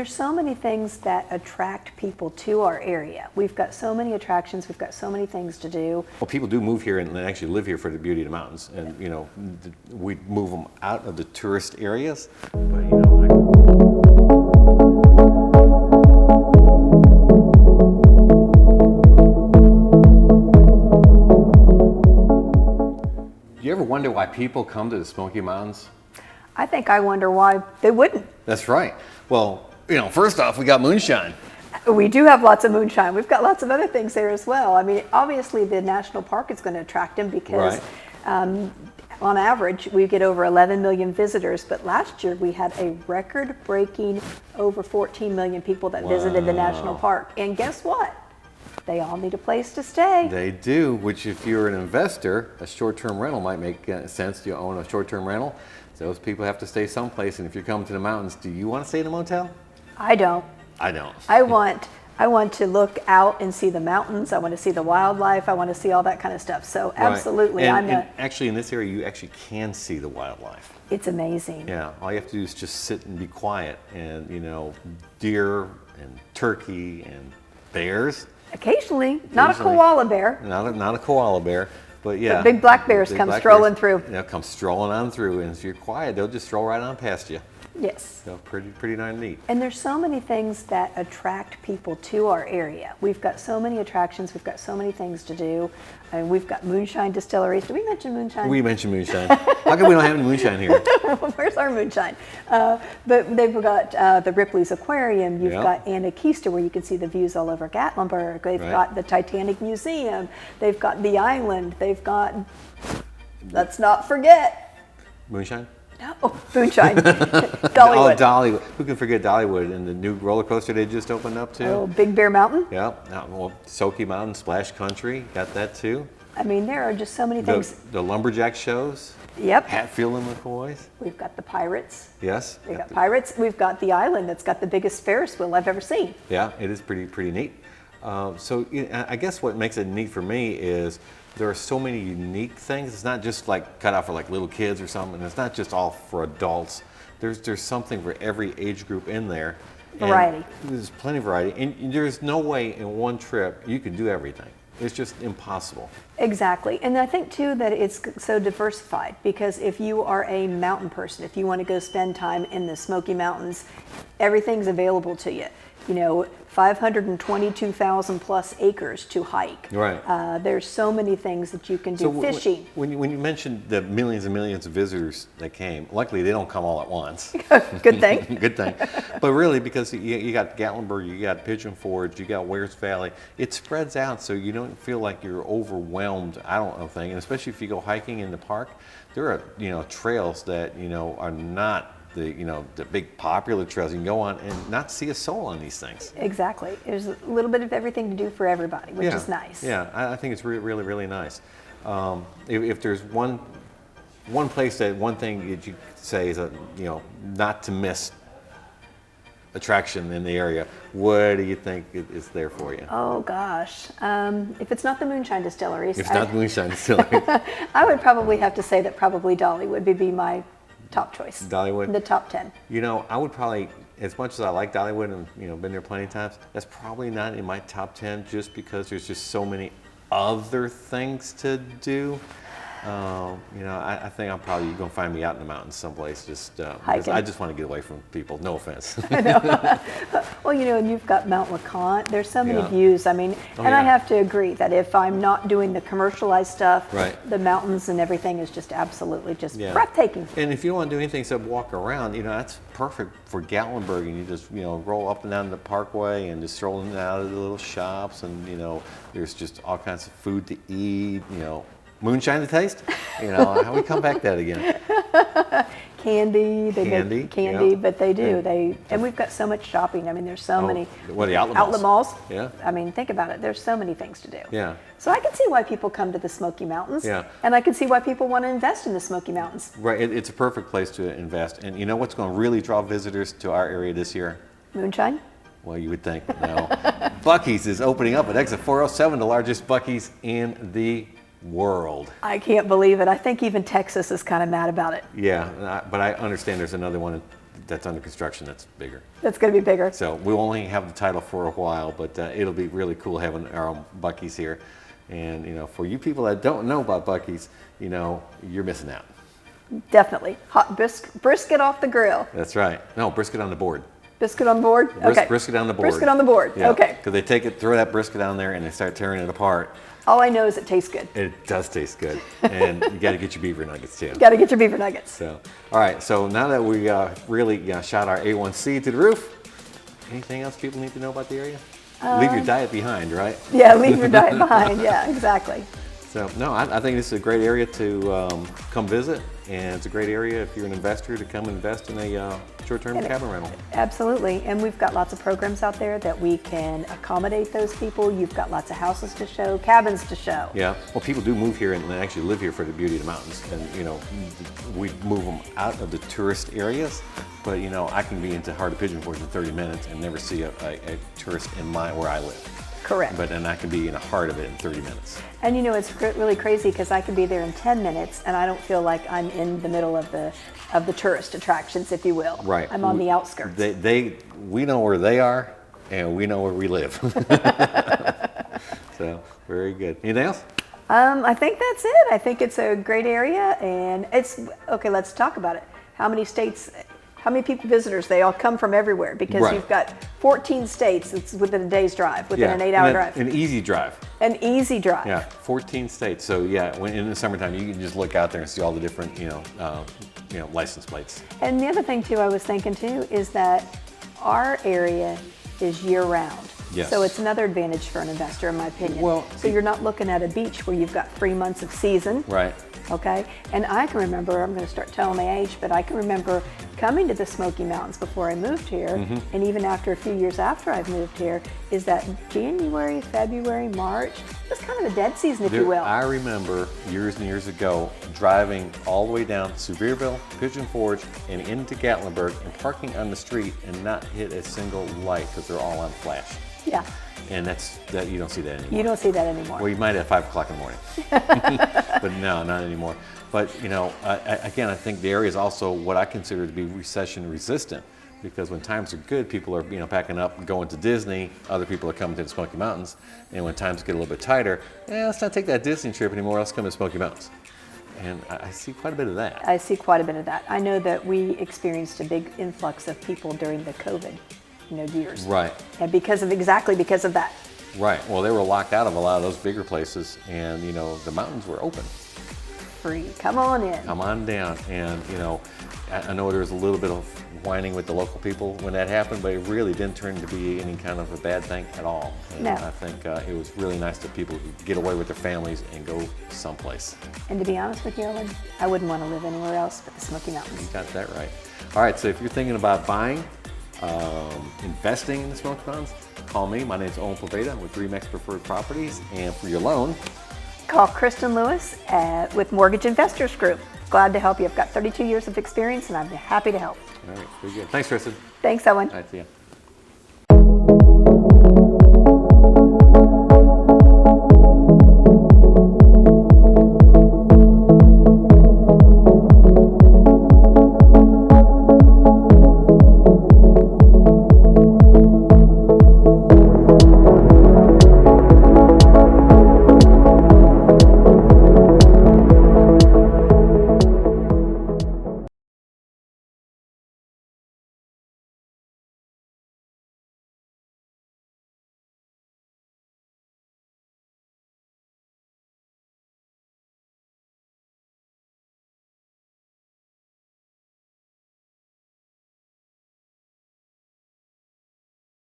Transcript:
there's so many things that attract people to our area. We've got so many attractions, we've got so many things to do. Well, people do move here and actually live here for the beauty of the mountains. And, you know, we move them out of the tourist areas. But, you know, do you ever wonder why people come to the Smoky Mountains? I think I wonder why they wouldn't. That's right. Well, you know, first off, we got moonshine. We do have lots of moonshine. We've got lots of other things there as well. I mean, obviously the national park is going to attract them because on average we get over 11 million visitors, but last year we had a record-breaking over 14 million people that visited the national park. And guess what? They all need a place to stay. They do, which if you're an investor, a short-term rental might make sense. You own a short-term rental. Those people have to stay someplace, and if you're coming to the mountains, do you want to stay in a motel? I don't. I don't. I want to look out and see the mountains. I want to see the wildlife. I want to see all that kind of stuff. So absolutely, and actually in this area, you actually can see the wildlife. It's amazing. Yeah, all you have to do is just sit and be quiet, and you know, deer and turkey and bears. Occasionally, not a koala bear. Not a koala bear. But yeah, the big black bears come strolling through. They'll come strolling on through, and if you're quiet, they'll just stroll right on past you. Yes. So pretty darn neat. And there's so many things that attract people to our area. We've got so many attractions. We've got so many things to do. I mean, we've got moonshine distilleries. Did we mention moonshine? We mentioned moonshine. How come we don't have any moonshine here? Where's our moonshine? But they've got the Ripley's Aquarium. You've got Anakista, where you can see the views all over Gatlinburg. They've got the Titanic Museum. They've got the island. They've got, let's not forget, moonshine? No, moonshine. Dollywood. Oh, Dollywood. Who can forget Dollywood and the new roller coaster they just opened up too? Oh, Big Bear Mountain. Yeah. Well, Smoky Mountain, Splash Country, got that too. I mean, there are just so many things. The lumberjack shows. Yep. Hatfield and McCoys. We've got the Pirates. Yes. We've got Pirates. We've got the island that's got the biggest Ferris wheel I've ever seen. Yeah, it is pretty neat. So I guess what makes it neat for me is there are so many unique things. It's not just like cut out for like little kids or something. It's not just all for adults. There's something for every age group in there. Variety. There's plenty of variety. And there's no way in one trip you can do everything. It's just impossible. Exactly. And I think too that it's so diversified, because if you are a mountain person, if you want to go spend time in the Smoky Mountains, everything's available to you. You know, 522,000 plus acres to hike. Right. There's so many things that you can do. So fishing. When you mentioned the millions and millions of visitors that came, luckily they don't come all at once. Good thing. Good thing. But really, because you got Gatlinburg, you got Pigeon Forge, you got Wares Valley, it spreads out so you don't feel like you're overwhelmed. I don't think, and especially if you go hiking in the park, there are trails that are not the big popular trails. You can go on and not see a soul on these things. Exactly. There's a little bit of everything to do for everybody, which is nice. Yeah, I think it's really nice. If there's one place one thing that you say is not to miss attraction in the area, what do you think is there for you? Oh gosh, if it's not the moonshine distilleries. If it's not the moonshine distilleries. I would probably have to say that probably Dollywood would be my top choice. Dollywood? The top 10. I would probably, as much as I like Dollywood and been there plenty of times, that's probably not in my top 10 just because there's just so many other things to do. I think I'm probably going to find me out in the mountains someplace just because I just want to get away from people. No offense. I know. Well, and you've got Mount LeConte. There's so many views. I mean, I have to agree that if I'm not doing the commercialized stuff, the mountains and everything is just absolutely breathtaking. And if you don't want to do anything except walk around, that's perfect for Gatlinburg. And you just, roll up and down the parkway and just stroll in and out of the little shops. And, there's just all kinds of food to eat, moonshine to taste. How we come back that again? Candy, they make candy, yeah. But they do. And we've got so much shopping. I mean, there's so many. What, the outlet malls? Yeah. I mean, think about it. There's so many things to do. Yeah. So I can see why people come to the Smoky Mountains. Yeah. And I can see why people want to invest in the Smoky Mountains. Right. It's a perfect place to invest. And you know what's going to really draw visitors to our area this year? Moonshine? Well, you would think, no. Buc-ee's is opening up at exit 407, the largest Buc-ee's in the world. I can't believe it. I think even Texas is kind of mad about it. Yeah, but I understand there's another one that's under construction, that's bigger. That's going to be bigger. So we'll only have the title for a while, but it'll be really cool having our own Buc-ee's here. And for you people that don't know about Buc-ee's, you're missing out. Definitely. Hot brisket off the grill. That's right. No, brisket on the board. Biscuit on board? Okay. Brisket on the board. Brisket on the board. Yeah. Okay. Because they throw that brisket on there and they start tearing it apart. All I know is it tastes good. It does taste good. And you got to get your beaver nuggets too. Got to get your beaver nuggets. So, all right. So now that we really shot our A1C to the roof, anything else people need to know about the area? Leave your diet behind, right? Yeah, leave your diet behind. Yeah, exactly. So, no, I think this is a great area to come visit, and it's a great area if you're an investor to come invest in a short-term cabin rental. Absolutely, and we've got lots of programs out there that we can accommodate those people. You've got lots of houses to show, cabins to show. Yeah, well, people do move here and they actually live here for the beauty of the mountains, and we move them out of the tourist areas, but I can be into Heart of Pigeon Forge in 30 minutes and never see a tourist in where I live. Correct. But then I can be in the heart of it in 30 minutes. And it's really crazy because I can be there in 10 minutes and I don't feel like I'm in the middle of the tourist attractions, if you will. Right. I'm on the outskirts. We know where they are and we know where we live. So, very good. Anything else? I think that's it. I think it's a great area and okay, let's talk about it. How many visitors? They all come from everywhere because You've got 14 states. It's within a day's drive, within an 8-hour drive. An easy drive. An easy drive. Yeah, 14 states. So when in the summertime, you can just look out there and see all the different, license plates. And the other thing too, I was thinking too, is that our area is year-round. Yes. So it's another advantage for an investor, in my opinion. Well, so you're not looking at a beach where you've got 3 months of season. Right. Okay, and I can remember, I'm going to start telling my age, but I can remember coming to the Smoky Mountains before I moved here, and even after a few years after I've moved here, is that January, February, March, it was kind of a dead season, if you will. I remember years and years ago driving all the way down to Sevierville, Pigeon Forge, and into Gatlinburg, and parking on the street and not hit a single light because they're all on flash. Yeah. And that you don't see that anymore. You don't see that anymore. Well, you might at 5 o'clock in the morning, but no, not anymore. But again, I think the area is also what I consider to be recession resistant, because when times are good, people are packing up and going to Disney. Other people are coming to the Smoky Mountains, and when times get a little bit tighter, let's not take that Disney trip anymore. Let's come to the Smoky Mountains. And I see quite a bit of that. I see quite a bit of that. I know that we experienced a big influx of people during the COVID years. Right. And exactly because of that. Right. Well, they were locked out of a lot of those bigger places, and the mountains were open. Free. Come on in. Come on down. And I know there was a little bit of whining with the local people when that happened, but it really didn't turn to be any kind of a bad thing at all. And No. I think it was really nice that people could get away with their families and go someplace. And to be honest with you, Owen, I wouldn't want to live anywhere else but the Smoky Mountains. You got that right. All right. So if you're thinking about buying, investing in the Smoky Mountains, call me. My name is Owen Poveda with Remax Preferred Properties, and for your loan, call Kristen Lewis with Mortgage Investors Group. Glad to help you. I've got 32 years of experience, and I'm happy to help. all right, very good. Thanks, Kristen. Thanks, Owen. All right, see ya.